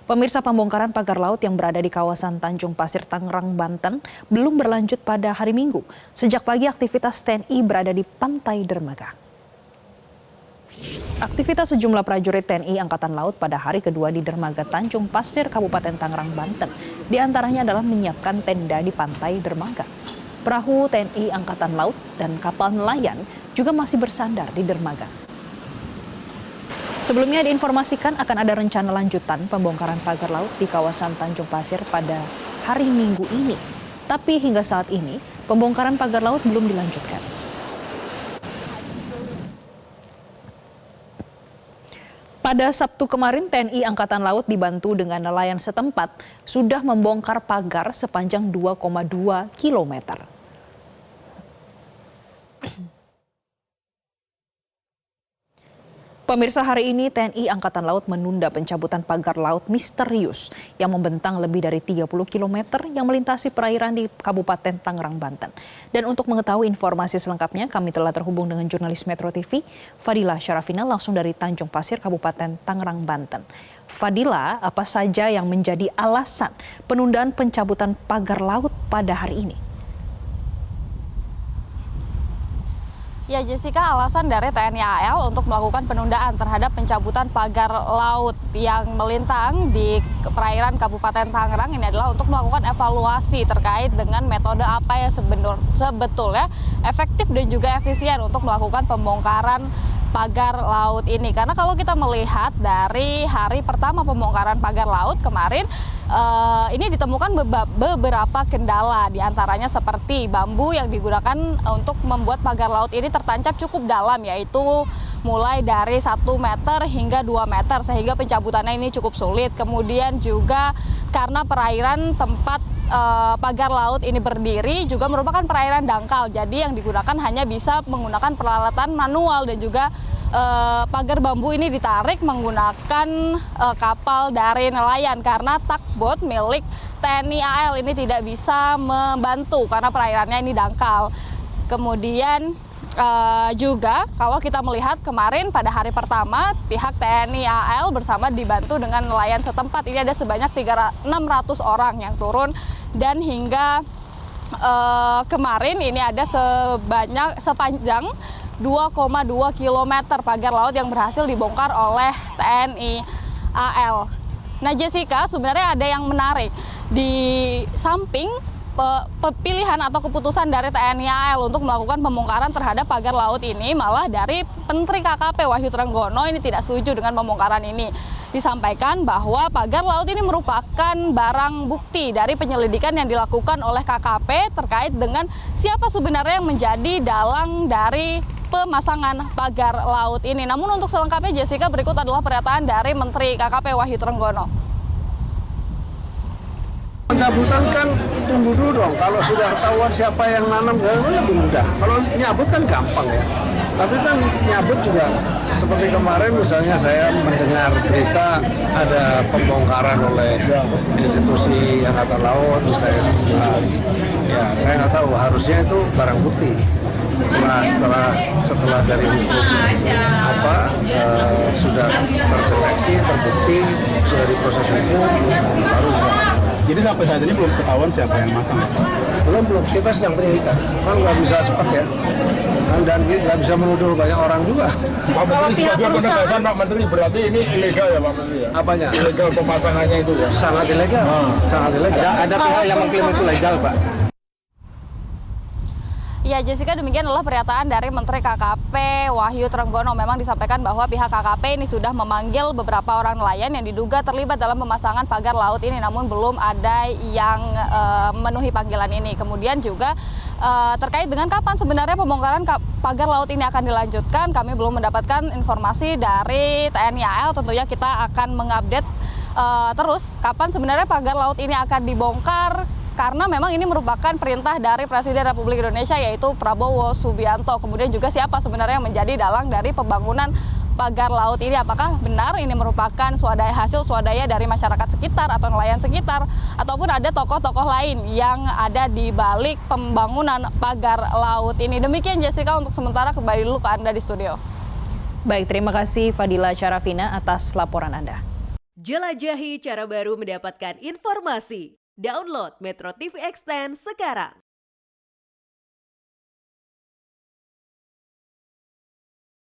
Pemirsa, pembongkaran pagar laut yang berada di kawasan Tanjung Pasir, Tangerang, Banten belum berlanjut pada hari Minggu. Sejak pagi aktivitas TNI berada di Pantai Dermaga. Aktivitas sejumlah prajurit TNI Angkatan Laut pada hari kedua di Dermaga Tanjung Pasir, Kabupaten Tangerang, Banten. Di antaranya adalah menyiapkan tenda di Pantai Dermaga. Perahu TNI Angkatan Laut dan kapal nelayan juga masih bersandar di dermaga. Sebelumnya diinformasikan akan ada rencana lanjutan pembongkaran pagar laut di kawasan Tanjung Pasir pada hari Minggu ini. Tapi hingga saat ini, pembongkaran pagar laut belum dilanjutkan. Pada Sabtu kemarin, TNI Angkatan Laut dibantu dengan nelayan setempat sudah membongkar pagar sepanjang 2,2 kilometer. Pemirsa, hari ini TNI Angkatan Laut menunda pencabutan pagar laut misterius yang membentang lebih dari 30 km yang melintasi perairan di Kabupaten Tangerang, Banten. Dan untuk mengetahui informasi selengkapnya, kami telah terhubung dengan jurnalis Metro TV, Fadila Syarafina, langsung dari Tanjung Pasir, Kabupaten Tangerang, Banten. Fadila, apa saja yang menjadi alasan penundaan pencabutan pagar laut pada hari ini? Ya Jessica, alasan dari TNI AL untuk melakukan penundaan terhadap pencabutan pagar laut yang melintang di perairan Kabupaten Tangerang ini adalah untuk melakukan evaluasi terkait dengan metode apa yang sebetulnya efektif dan juga efisien untuk melakukan pembongkaran pagar laut ini. Karena kalau kita melihat dari hari pertama pembongkaran pagar laut kemarin, ini ditemukan beberapa kendala, diantaranya seperti bambu yang digunakan untuk membuat pagar laut ini tertancap cukup dalam, yaitu mulai dari 1 meter hingga 2 meter, sehingga pencabutannya ini cukup sulit. Kemudian juga karena perairan tempat pagar laut ini berdiri juga merupakan perairan dangkal, jadi yang digunakan hanya bisa menggunakan peralatan manual, dan juga pagar bambu ini ditarik menggunakan kapal dari nelayan karena tugboat milik TNI AL ini tidak bisa membantu karena perairannya ini dangkal. Kemudian juga kalau kita melihat kemarin pada hari pertama pihak TNI AL bersama dibantu dengan nelayan setempat ini ada sebanyak 600 orang yang turun, dan hingga kemarin ini ada sepanjang 2,2 km pagar laut yang berhasil dibongkar oleh TNI AL. Nah Jessica, sebenarnya ada yang menarik di samping pilihan atau keputusan dari TNI AL untuk melakukan pembongkaran terhadap pagar laut ini, malah dari Menteri KKP Wahyu Trenggono ini tidak setuju dengan pembongkaran ini. Disampaikan bahwa pagar laut ini merupakan barang bukti dari penyelidikan yang dilakukan oleh KKP terkait dengan siapa sebenarnya yang menjadi dalang dari pemasangan pagar laut ini. Namun untuk selengkapnya Jessica, berikut adalah pernyataan dari Menteri KKP Wahyu Trenggono. Pencabutan kan tunggu dulu dong, kalau sudah ketahuan siapa yang nanam lebih mudah. Kalau nyabut kan gampang ya, tapi kan nyabut juga seperti kemarin misalnya saya mendengar berita ada pembongkaran oleh institusi Angkatan Laut misalnya, ya saya nggak tahu, harusnya itu barang bukti. Setelah dari hukum sudah terdeteksi, terbukti, sudah diproses hukum, baru bisa. Jadi sampai saat ini belum ketahuan siapa yang masang? Belum. Kita sedang penyelidikan. Kan nggak bisa cepat ya. Dan nggak bisa menuduh banyak orang juga. Pak Menteri, sebagai penegasan Pak Menteri, berarti ini ilegal ya Pak Menteri ya? Apanya? Ilegal pemasangannya itu ya? Sangat ilegal. Sangat ilegal. Ada pihak yang mengklaim itu legal Pak? Ya Jessica, demikian adalah pernyataan dari Menteri KKP Wahyu Trenggono. Memang disampaikan bahwa pihak KKP ini sudah memanggil beberapa orang nelayan yang diduga terlibat dalam pemasangan pagar laut ini, namun belum ada yang memenuhi panggilan ini. Kemudian juga terkait dengan kapan sebenarnya pembongkaran pagar laut ini akan dilanjutkan, kami belum mendapatkan informasi dari TNI AL. Tentunya kita akan mengupdate terus kapan sebenarnya pagar laut ini akan dibongkar, karena memang ini merupakan perintah dari Presiden Republik Indonesia yaitu Prabowo Subianto. Kemudian juga siapa sebenarnya yang menjadi dalang dari pembangunan pagar laut ini. Apakah benar ini merupakan hasil swadaya dari masyarakat sekitar atau nelayan sekitar, ataupun ada tokoh-tokoh lain yang ada di balik pembangunan pagar laut ini. Demikian Jessica, untuk sementara kembali dulu ke Anda di studio. Baik, terima kasih Fadila Syarafina atas laporan Anda. Jelajahi cara baru mendapatkan informasi. Download Metro TV Extend sekarang.